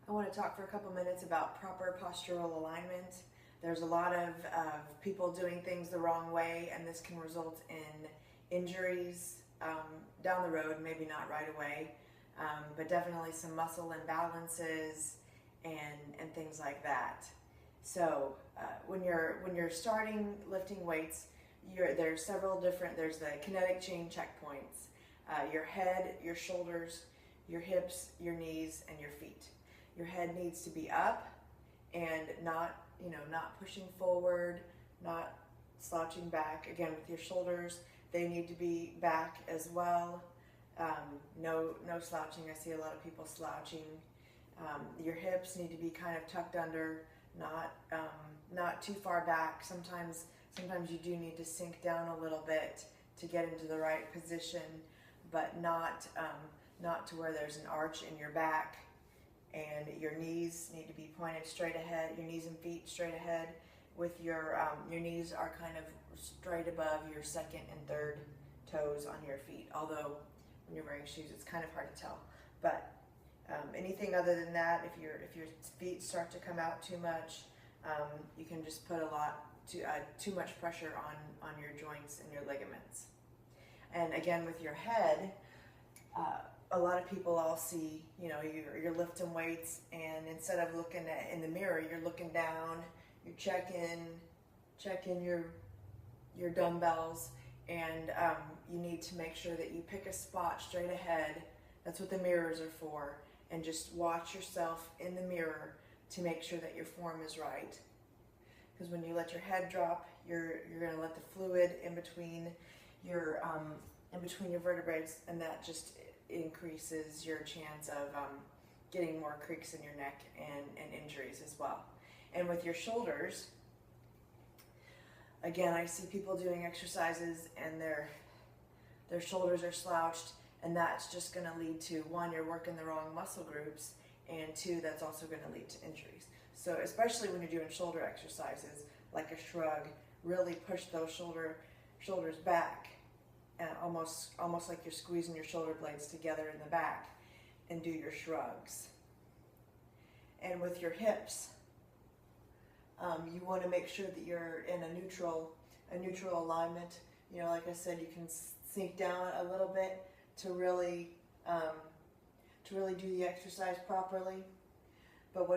I want to talk for a couple minutes about proper postural alignment. There's a lot of people doing things the wrong way, and this can result in injuries down the road, maybe not right away, but definitely some muscle imbalances and things like that. So when you're starting lifting weights, there's several different, there's the kinetic chain checkpoints, your head, your shoulders, your hips, your knees, and your feet. Your head needs to be up and not pushing forward, not slouching back. Again, with your shoulders, they need to be back as well. No slouching. I see a lot of people slouching. Your hips need to be kind of tucked under, not too far back. Sometimes you do need to sink down a little bit to get into the right position, but not to where there's an arch in your back. And your knees need to be pointed straight ahead. Your knees and feet straight ahead. With your knees are kind of straight above your second and third toes on your feet. Although when you're wearing shoes, it's kind of hard to tell. But anything other than that, if your feet start to come out too much, you can just put too much pressure on your joints and your ligaments. And again, with your head, a lot of people, I'll see, you're lifting weights, and instead of looking in the mirror, you're looking down, you check in your dumbbells, and you need to make sure that you pick a spot straight ahead. That's what the mirrors are for. And just watch yourself in the mirror to make sure that your form is right. Because when you let your head drop, you're going to let the fluid in between your vertebrae, and that just increases your chance of getting more creaks in your neck and injuries as well. And with your shoulders, again, I see people doing exercises and their shoulders are slouched, and that's just going to lead to, one, you're working the wrong muscle groups, and two, that's also going to lead to injuries. So especially when you're doing shoulder exercises like a shrug, really push those shoulders back, and almost like you're squeezing your shoulder blades together in the back, and do your shrugs. And with your hips, you want to make sure that you're in a neutral alignment. Like I said, you can sink down a little bit to really do the exercise properly. But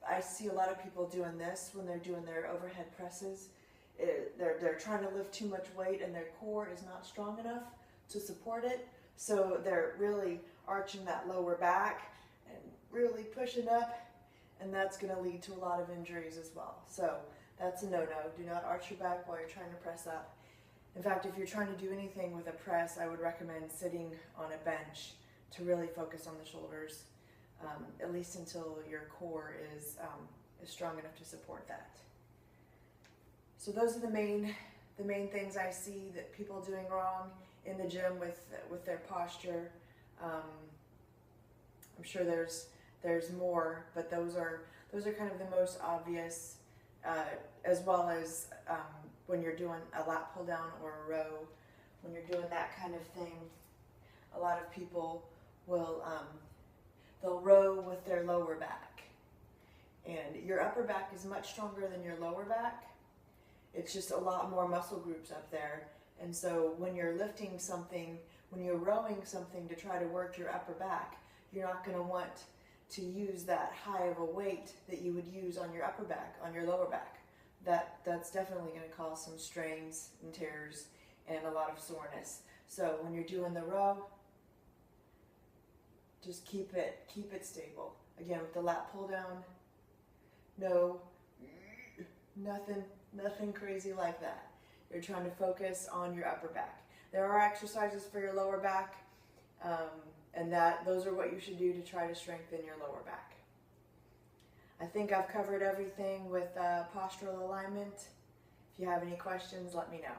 I see a lot of people doing this when they're doing their overhead presses. They're trying to lift too much weight, and their core is not strong enough to support it. So they're really arching that lower back and really pushing up, and that's going to lead to a lot of injuries as well. So that's a no-no. Do not arch your back while you're trying to press up. In fact, if you're trying to do anything with a press, I would recommend sitting on a bench to really focus on the shoulders, at least until your core is strong enough to support that. So those are the main things I see that people doing wrong in the gym with their posture. I'm sure there's more, but those are kind of the most obvious, as well as when you're doing a lat pull down or a row. When you're doing that kind of thing, a lot of people will they'll row with their lower back, and your upper back is much stronger than your lower back. It's just a lot more muscle groups up there. And so when you're lifting something, when you're rowing something to try to work your upper back, you're not going to want to use that high of a weight that you would use on your upper back, on your lower back. That's definitely going to cause some strains and tears and a lot of soreness. So when you're doing the row, just keep it stable. Again, with the lat pull down, nothing crazy like that. You're trying to focus on your upper back. There are exercises for your lower back, and those are what you should do to try to strengthen your lower back. I think I've covered everything with postural alignment. If you have any questions, let me know.